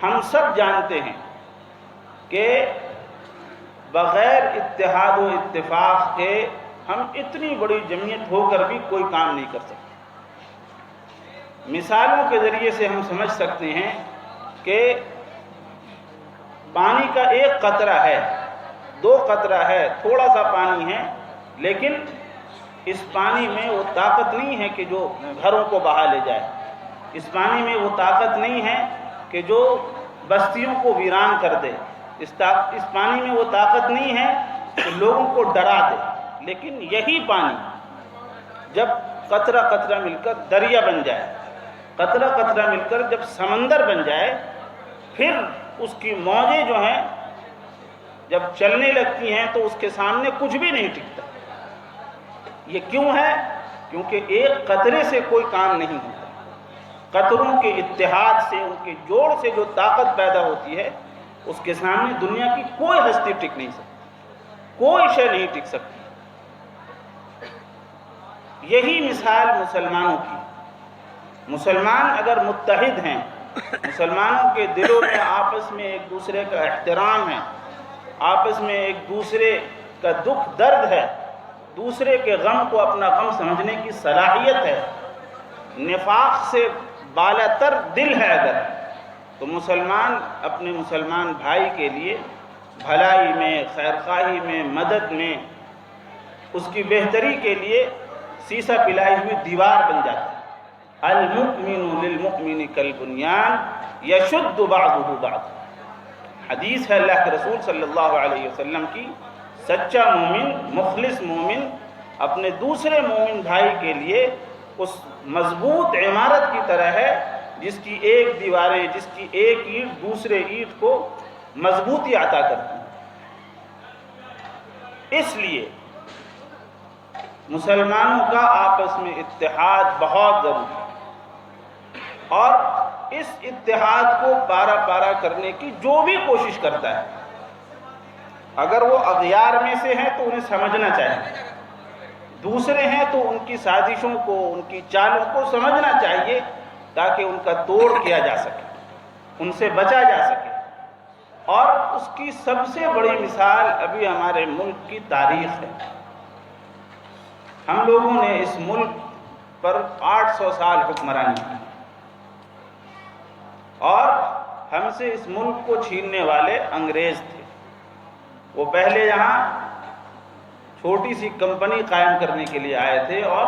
ہم سب جانتے ہیں کہ بغیر اتحاد و اتفاق کے ہم اتنی بڑی جمعیت ہو کر بھی کوئی کام نہیں کر سکتے۔ مثالوں کے ذریعے سے ہم سمجھ سکتے ہیں کہ پانی کا ایک قطرہ ہے، 2 قطرہ ہے، تھوڑا سا پانی ہے، لیکن اس پانی میں وہ طاقت نہیں ہے کہ جو گھروں کو بہا لے جائے، اس پانی میں وہ طاقت نہیں ہے کہ جو بستیوں کو ویران کر دے، اس پانی میں وہ طاقت نہیں ہے کہ لوگوں کو ڈرا دے۔ لیکن یہی پانی جب قطرہ قطرہ مل کر دریا بن جائے، قطرہ قطرہ مل کر جب سمندر بن جائے، پھر اس کی موجیں جو ہیں جب چلنے لگتی ہیں تو اس کے سامنے کچھ بھی نہیں ٹکتا۔ یہ کیوں ہے؟ کیونکہ ایک قطرے سے کوئی کام نہیں ہوتا۔ قطروں کے اتحاد سے، ان کے جوڑ سے جو طاقت پیدا ہوتی ہے، اس کے سامنے دنیا کی کوئی ہستی ٹک نہیں سکتی، کوئی شے نہیں ٹک سکتی۔ یہی مثال مسلمانوں کی۔ مسلمان اگر متحد ہیں، مسلمانوں کے دلوں میں آپس میں ایک دوسرے کا احترام ہے، آپس میں ایک دوسرے کا دکھ درد ہے، دوسرے کے غم کو اپنا غم سمجھنے کی صلاحیت ہے، نفاق سے بالا تر دل ہے اگر، تو مسلمان اپنے مسلمان بھائی کے لیے بھلائی میں، خیرخواہی میں، مدد میں، اس کی بہتری کے لیے سیسا پلائی ہوئی دیوار بن جاتا ہے۔ المؤمن للمؤمن کالبنیان یشد بعضہ بعضا۔ حدیث ہے اللہ کے رسول صلی اللہ علیہ وسلم کی، سچا مومن، مخلص مومن اپنے دوسرے مومن بھائی کے لیے اس مضبوط عمارت کی طرح ہے جس کی ایک دیواریں، جس کی ایک اینٹ دوسرے اینٹ کو مضبوطی عطا کرتی ہے۔ اس لیے مسلمانوں کا آپس میں اتحاد بہت ضروری ہے، اور اس اتحاد کو پارا پارا کرنے کی جو بھی کوشش کرتا ہے، اگر وہ اغیار میں سے ہیں تو انہیں سمجھنا چاہیے، دوسرے ہیں تو ان کی سازشوں کو، ان کی چالوں کو سمجھنا چاہیے تاکہ ان کا توڑ کیا جا سکے، ان سے بچا جا سکے۔ اور اس کی سب سے بڑی مثال ابھی ہمارے ملک کی تاریخ ہے۔ ہم لوگوں نے اس ملک پر 800 سال حکمرانی کی، اور ہم سے اس ملک کو چھیننے والے انگریز تھے۔ وہ پہلے یہاں چھوٹی سی کمپنی قائم کرنے کے لیے آئے تھے، اور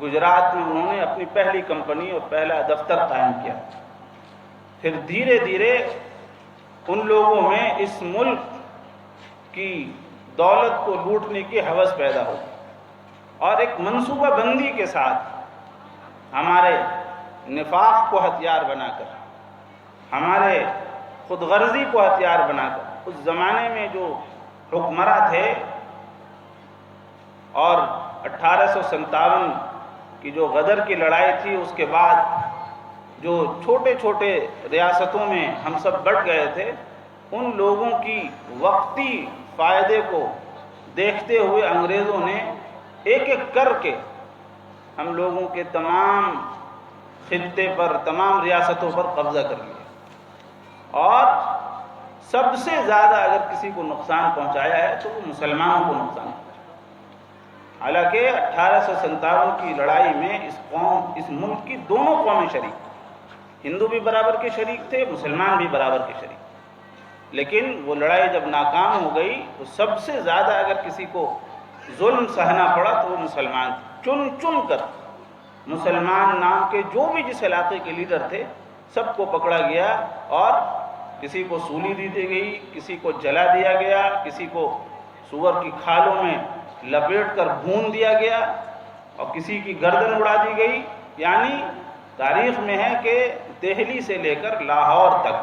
گجرات میں انہوں نے اپنی پہلی کمپنی اور پہلا دفتر قائم کیا۔ پھر دھیرے دھیرے ان لوگوں میں اس ملک کی دولت کو لوٹنے کی ہوس پیدا ہوئی، اور ایک منصوبہ بندی کے ساتھ ہمارے نفاق کو ہتھیار بنا کر، ہمارے خود غرضی کو ہتھیار بنا کر، اس زمانے میں جو حکمراں تھے، اور 1857 کی جو غدر کی لڑائی تھی، اس کے بعد جو چھوٹے چھوٹے ریاستوں میں ہم سب بٹ گئے تھے، ان لوگوں کی وقتی فائدے کو دیکھتے ہوئے انگریزوں نے ایک ایک کر کے ہم لوگوں کے تمام خطے پر، تمام ریاستوں پر قبضہ کر لیا، اور سب سے زیادہ اگر کسی کو نقصان پہنچایا ہے تو وہ مسلمانوں کو نقصان پہنچایا۔ حالانکہ 1857 کی لڑائی میں اس ملک کی دونوں قومیں شریک تھیں، ہندو بھی برابر کے شریک تھے، مسلمان بھی برابر کے شریک تھے، لیکن وہ لڑائی جب ناکام ہو گئی تو سب سے زیادہ اگر کسی کو ظلم سہنا پڑا تو وہ مسلمان تھے۔ چن چن کر مسلمان نام کے جو بھی جس علاقے کے لیڈر تھے، سب کو پکڑا گیا، اور کسی کو سولی دی گئی، کسی کو جلا دیا گیا، کسی کو سور کی کھالوں میں لپیٹ کر بھون دیا گیا، اور کسی کی گردن اڑا دی گئی۔ یعنی تاریخ میں ہے کہ دہلی سے لے کر لاہور تک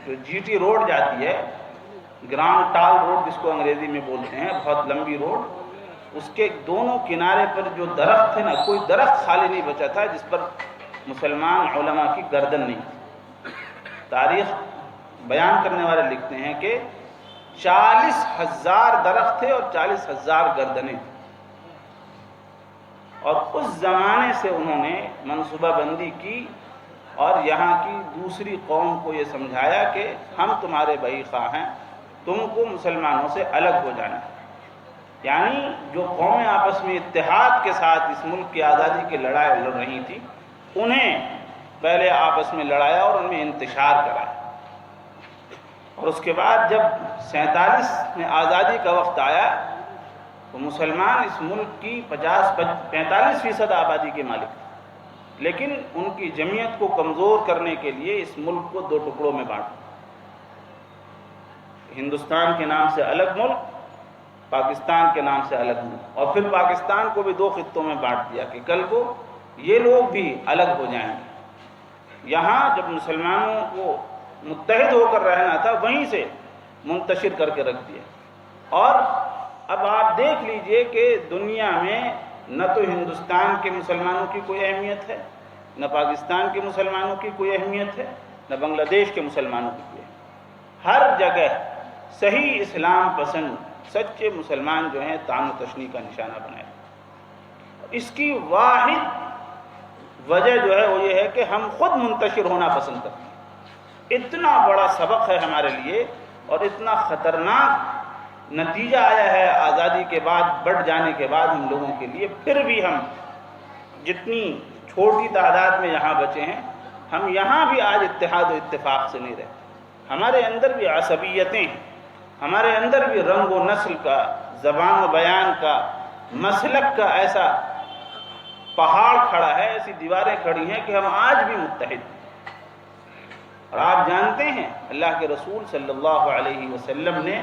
جو جی ٹی روڈ جاتی ہے، گرانڈ ٹال روڈ جس کو انگریزی میں بولتے ہیں، بہت لمبی روڈ، اس کے دونوں کنارے پر جو درخت تھے نا، کوئی درخت خالی نہیں بچا تھا جس پر مسلمان علماء کی گردن نہیں تھی۔ تاریخ بیان کرنے والے لکھتے ہیں کہ 40,000 درخت تھے اور 40,000 گردنیں تھیں، اور اس زمانے سے انہوں نے منصوبہ بندی کی اور یہاں کی دوسری قوم کو یہ سمجھایا کہ ہم تمہارے بھائی خواہ ہیں، تم کو مسلمانوں سے الگ ہو جانا ہے۔ یعنی جو قومیں آپس میں اتحاد کے ساتھ اس ملک کی آزادی کی لڑائی لڑ رہی تھی، انہیں پہلے آپس میں لڑایا اور ان میں انتشار کرایا۔ اور اس کے بعد جب 47 میں آزادی کا وقت آیا تو مسلمان اس ملک کی 45% آبادی کے مالک تھے، لیکن ان کی جمعیت کو کمزور کرنے کے لیے اس ملک کو 2 ٹکڑوں میں بانٹا۔ ہندوستان کے نام سے الگ ملک، پاکستان کے نام سے الگ ملک، اور پھر پاکستان کو بھی 2 خطوں میں بانٹ دیا کہ کل کو یہ لوگ بھی الگ ہو جائیں گے۔ یہاں جب مسلمانوں کو متحد ہو کر رہنا تھا، وہیں سے منتشر کر کے رکھ دیا۔ اور اب آپ دیکھ لیجئے کہ دنیا میں نہ تو ہندوستان کے مسلمانوں کی کوئی اہمیت ہے، نہ پاکستان کے مسلمانوں کی کوئی اہمیت ہے، نہ بنگلہ دیش کے مسلمانوں کی کوئی اہمیت۔ ہر جگہ صحیح اسلام پسند سچے مسلمان جو ہیں طعن و تشنیع کا نشانہ بنائے۔ اس کی واحد وجہ جو ہے وہ یہ ہے کہ ہم خود منتشر ہونا پسند کرتے ہیں۔ اتنا بڑا سبق ہے ہمارے لیے اور اتنا خطرناک نتیجہ آیا ہے آزادی کے بعد، بڑھ جانے کے بعد ہم لوگوں کے لیے، پھر بھی ہم جتنی چھوٹی تعداد میں یہاں بچے ہیں، ہم یہاں بھی آج اتحاد و اتفاق سے نہیں رہتے۔ ہمارے اندر بھی عصبیتیں، ہمارے اندر بھی رنگ و نسل کا، زبان و بیان کا، مسلک کا ایسا پہاڑ کھڑا ہے، ایسی دیواریں کھڑی ہیں کہ ہم آج بھی متحد ہیں۔ اور آپ جانتے ہیں اللہ کے رسول صلی اللہ علیہ وسلم نے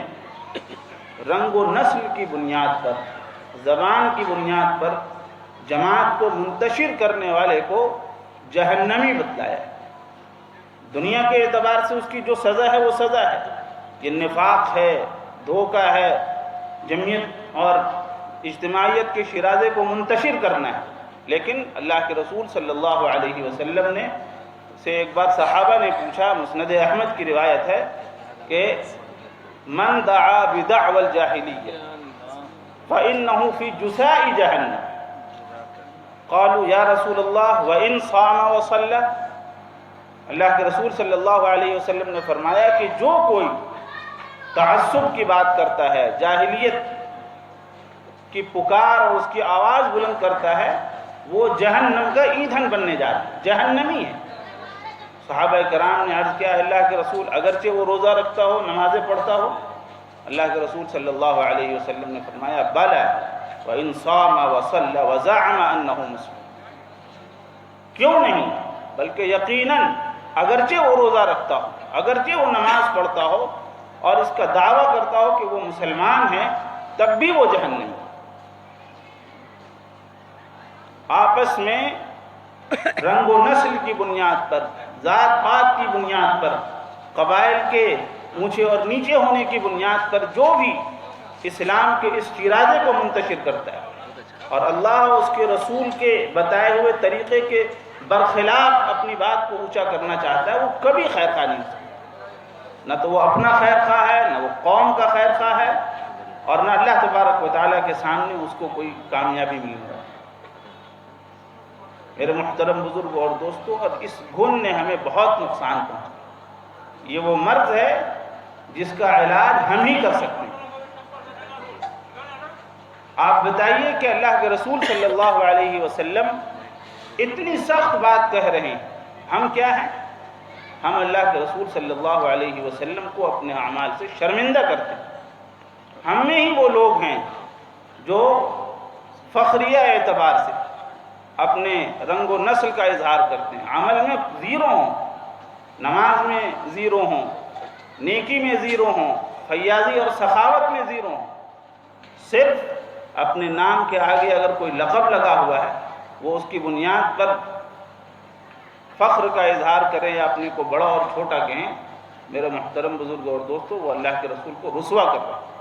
رنگ و نسل کی بنیاد پر، زبان کی بنیاد پر جماعت کو منتشر کرنے والے کو جہنمی بتلایا ہے۔ دنیا کے اعتبار سے اس کی جو سزا ہے وہ سزا ہے، یہ نفاق ہے، دھوکہ ہے، جمعیت اور اجتماعیت کے شرازے کو منتشر کرنا ہے۔ لیکن اللہ کے رسول صلی اللہ علیہ وسلم نے سے ایک بار صحابہ نے پوچھا، مسند احمد کی روایت ہے کہ من دعا بدعوى الجاہلیہ فإنہ فی جساء جہنم، قالوا یا رسول اللہ وإن صام وصلی۔ اللہ کے رسول صلی اللہ علیہ وسلم نے فرمایا کہ جو کوئی تعصب کی بات کرتا ہے، جاہلیت کی پکار اور اس کی آواز بلند کرتا ہے، وہ جہنم کا ایندھن بننے جا رہا ہے، جہنمی ہے۔ صحابہ کرام نے عرض کیا، اللہ کے رسول اگرچہ وہ روزہ رکھتا ہو، نمازیں پڑھتا ہو؟ اللہ کے رسول صلی اللہ علیہ وسلم نے فرمایا بلی وَإِن صَامَ وَصَلَّ وَزَعَمَ أَنَّهُ مُسْلِمٌ، کیوں نہیں، بلکہ یقیناً اگرچہ وہ روزہ رکھتا ہو، اگرچہ وہ نماز پڑھتا ہو اور اس کا دعویٰ کرتا ہو کہ وہ مسلمان ہے، تب بھی وہ جہنمی ہے۔ آپس میں رنگ و نسل کی بنیاد پر، ذات پات کی بنیاد پر، قبائل کے اونچے اور نیچے ہونے کی بنیاد پر جو بھی اسلام کے اس شیرازے کو منتشر کرتا ہے اور اللہ اور اس کے رسول کے بتائے ہوئے طریقے کے برخلاف اپنی بات کو اونچا کرنا چاہتا ہے، وہ کبھی خیر خواہ نہیں ہو سکتا۔ نہ تو وہ اپنا خیر خواہ ہے، نہ وہ قوم کا خیر خواہ ہے، اور نہ اللہ تبارک و تعالیٰ کے سامنے اس کو کوئی کامیابی مل رہا ہے۔ میرے محترم بزرگ اور دوستو، اب اس گھن نے ہمیں بہت نقصان پہنچا۔ یہ وہ مرض ہے جس کا علاج ہم ہی کر سکتے ہیں۔ آپ بتائیے کہ اللہ کے رسول صلی اللہ علیہ وسلم اتنی سخت بات کہہ رہے ہیں، ہم کیا ہیں؟ ہم اللہ کے رسول صلی اللہ علیہ وسلم کو اپنے اعمال سے شرمندہ کرتے ہیں۔ ہم میں ہی وہ لوگ ہیں جو فخریہ اعتبار سے اپنے رنگ و نسل کا اظہار کرتے ہیں، عمل میں زیرو ہوں، نماز میں زیرو ہوں، نیکی میں زیرو ہوں، فیاضی اور سخاوت میں زیرو ہوں، صرف اپنے نام کے آگے اگر کوئی لقب لگا ہوا ہے وہ اس کی بنیاد پر فخر کا اظہار کریں یا اپنے کو بڑا اور چھوٹا کہیں، میرے محترم بزرگ اور دوستو، وہ اللہ کے رسول کو رسوا کر رہا ہے۔